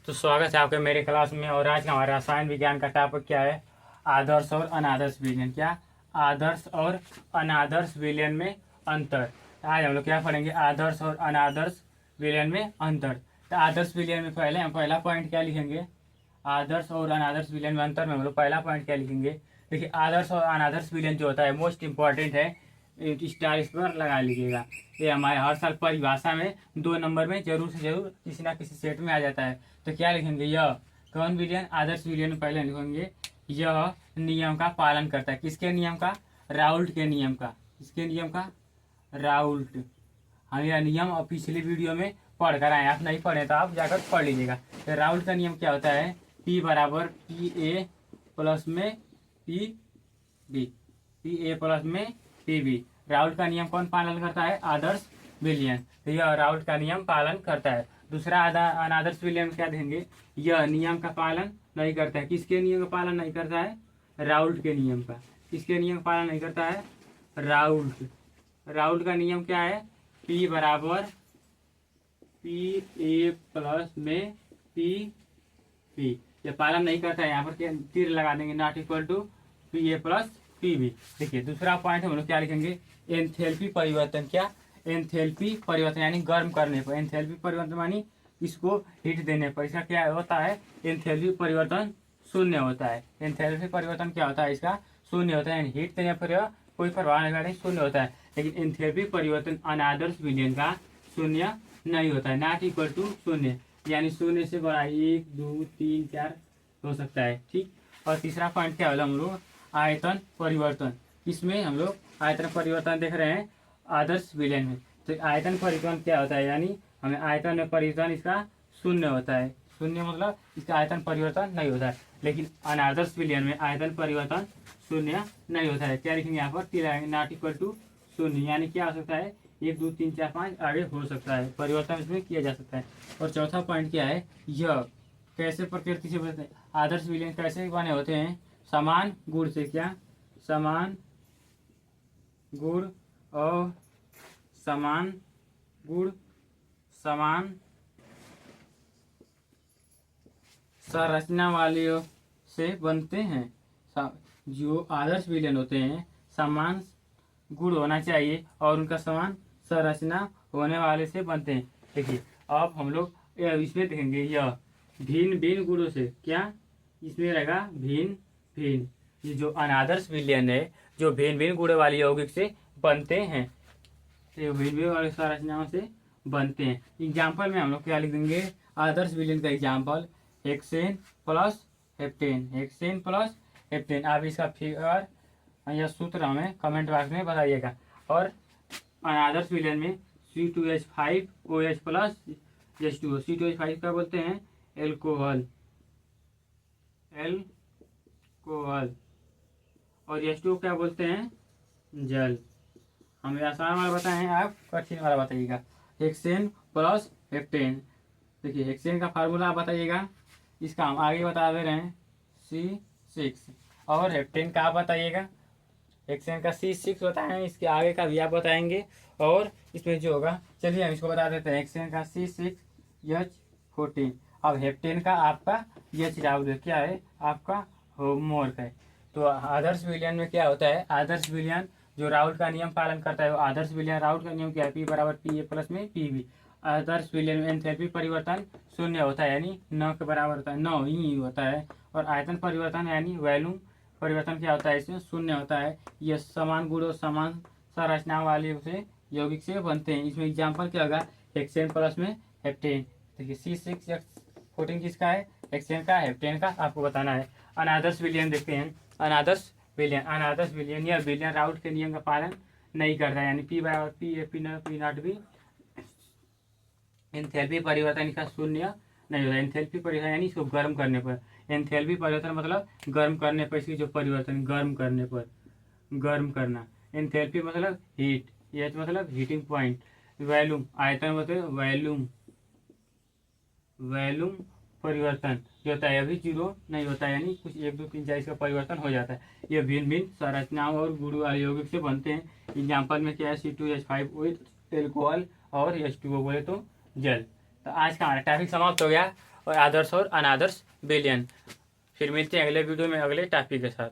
तो स्वागत है आपके मेरे क्लास में। और आज का हमारा रसायन विज्ञान का टॉपिक क्या है? आदर्श और अनादर्श विलयन। क्या आदर्श और अनादर्श विलयन में अंतर। आज हम लोग क्या पढ़ेंगे? आदर्श और अनादर्श विलयन में अंतर। तो आदर्श विलयन में पहले हम पहला पॉइंट क्या लिखेंगे? आदर्श और अनादर्श विलयन में अंतर में हम लोग पहला पॉइंट क्या लिखेंगे? देखिए, आदर्श और अनादर्श विलयन जो होता है मोस्ट इंपॉर्टेंट है, स्टार इस पर लगा लीजिएगा। ये हमारे हर साल परिभाषा में 2 नंबर में जरूर से जरूर किसी ना किसी सेट में आ जाता है। तो क्या लिखेंगे? यह कौन विलयन? आदर्श विलयन में पहले लिखेंगे यह नियम का पालन करता है। किसके नियम का? राउल्ट के नियम का। किसके नियम का? राउल्ट। हम यह नियम और पिछली वीडियो में पढ़ कर आए, आप नहीं पढ़े तो आप जाकर पढ़ लीजिएगा। तो राउल्ट का नियम क्या होता है? P बराबर PA प्लस में PB, PA प्लस में PB। राउल्ट का नियम कौन पालन करता है? आदर्श विलयन। तो यह राउल्ट का नियम पालन करता है। दूसरा अनादर्श विलयन क्या देंगे? यह नियम का पालन नहीं करता है। किसके नियम का पालन नहीं करता है? राउल्ट के नियम का। किसके नियम का पालन नहीं करता है? राउल्ट। राउल्ट का नियम क्या है? P बराबर PA प्लस में PB। ये पालन नहीं करता है, यहाँ पर तीर लगा देंगे, not equal to PA plus PB। देखिए, दूसरा पॉइंट हम लोग क्या लिखेंगे? एंथैल्पी परिवर्तन। क्या? एंथैल्पी परिवर्तन यानी गर्म करने पर। एंथैल्पी परिवर्तन मानी इसको हीट देने पर। इसका क्या होता है? एंथैल्पी परिवर्तन शून्य होता है। एंथैल्पी परिवर्तन क्या होता है? इसका शून्य होता है, यानी हीट देने पर कोई प्रभाव नहीं पड़ता, शून्य होता है। लेकिन एंथैल्पी परिवर्तन अनादर्श विलयन का शून्य नहीं होता है, नॉट इक्वल टू शून्य, यानी शून्य से बड़ा 1 2 3 4 हो सकता है। ठीक। और तीसरा पॉइंट क्या होगा? हम लोग आयतन परिवर्तन। इसमें हम लोग आयतन परिवर्तन देख रहे हैं आदर्श विलयन में। तो आयतन परिवर्तन क्या होता है? यानी हमें आयतन में परिवर्तन इसका शून्य होता है। शून्य मतलब इसका आयतन परिवर्तन नहीं होता है। लेकिन अनादर्श विलयन में आयतन परिवर्तन शून्य नहीं होता है। क्या लिखेंगे यहाँ पर? तीर लगाएंगे, नॉट इक्वल टू शून्य, यानी क्या हो सकता है? 1 2 3 4 5 आगे हो सकता है, परिवर्तन इसमें किया जा सकता है। और चौथा पॉइंट क्या है? यह कैसे प्रकृति से बनते हैं? आदर्श विलयन कैसे बने होते हैं? समान गुण से। क्या? समान गुण और समान गुण समान संरचना वाले से बनते हैं। जो आदर्श विलयन होते हैं समान गुण होना चाहिए और उनका समान संरचना होने वाले से बनते हैं। देखिए, अब हम लोग इसमें देखेंगे यह भिन्न भिन्न गुणों से। क्या? इसमें रहेगा भिन्न भिन्न। ये जो अनादर्श विलयन है जो भिन्न भिन्न गुणों वाले यौगिक से बनते हैं, तो भिन्न भिन्न वाली संरचनाओं से बनते हैं। एग्जाम्पल में हम लोग क्या लिख देंगे? आदर्श विलयन का example hexane plus heptane. Hexane plus heptane. आप इसका फिगर या सूत्र हमें कमेंट बॉक्स में बताइएगा। और अनादर्श विलयन में C2H5OH प्लस H2O। C2H5 क्या बोलते हैं? एल्कोहल। एल्कोहल। और H2O क्या बोलते हैं? जल। हमें आसान वाला बताएं, आप कठिन वाला बताइएगा। Hexane plus heptane. देखिए, हेक्सेन का फार्मूला आप बताइएगा, इसका हम आगे बता दे रहे हैं C6। और हेप्टेन का आप बताइएगा। हेक्सेन का C6 बताएं, इसके आगे का भी आप बताएंगे। और इसमें जो होगा, चलिए हम इसको बता देते हैं। हेक्सेन का C6H14। अब हेप्टेन का आपका H राउल्ट क्या है? आपका होमवर्क है। तो आदर्श विलयन में क्या होता है? आदर्श विलयन जो राउल्ट का नियम पालन करता है वो आदर्श विलयन। राउल्ट का नियम क्या है? P बराबर PA प्लस में PB। आदर्श विलयन में एंथैल्पी परिवर्तन शून्य होता है, यानी 9 के बराबर होता है, 9 ही होता है। और आयतन परिवर्तन यानी वॉल्यूम परिवर्तन क्या होता है? इसमें शून्य होता है। ये समान गुण और समान संरचना वाले से यौगिक से बनते हैं। इसमें एग्जाम्पल क्या होगा? हेक्सेन प्लस में हेप्टेन। देखिए, C6H14 किसका है? हेक्सेन का। हेप्टेन का आपको बताना है। अनादर्श विलयन देखते हैं। अनादर्श विलयन। अनादर्श विलयन यह विलयन राउल्ट के नियम का पालन नहीं करता है, यानी P बराबर P नॉट B। एंथैल्पी परिवर्तन इसका शून्य नहीं होता। एंथैल्पी परिवर्तन यानी इसको गर्म करने पर। एंथैल्पी परिवर्तन मतलब गर्म करने पर इसकी जो परिवर्तन, गर्म करने पर, गर्म करना। एंथैल्पी मतलब हीट। H मतलब हीटिंग पॉइंट। वॉल्यूम आयतन मतलब वॉल्यूम। वॉल्यूम परिवर्तन जो होता है अभी 0 नहीं होता है, यानी कुछ 1 2 3 4 इसका परिवर्तन हो जाता है। ये भिन्न भिन्न संरचनाओं और गुण वाले यौगिक से बनते हैं। एग्जाम्पल में क्या है? C2H5OH एल्कोहल और H2O बोले तो जल। तो आज का हमारा टॉपिक समाप्त हो गया। और आदर्श और अनादर्श विलयन। फिर मिलते हैं अगले वीडियो में अगले टॉपिक के साथ।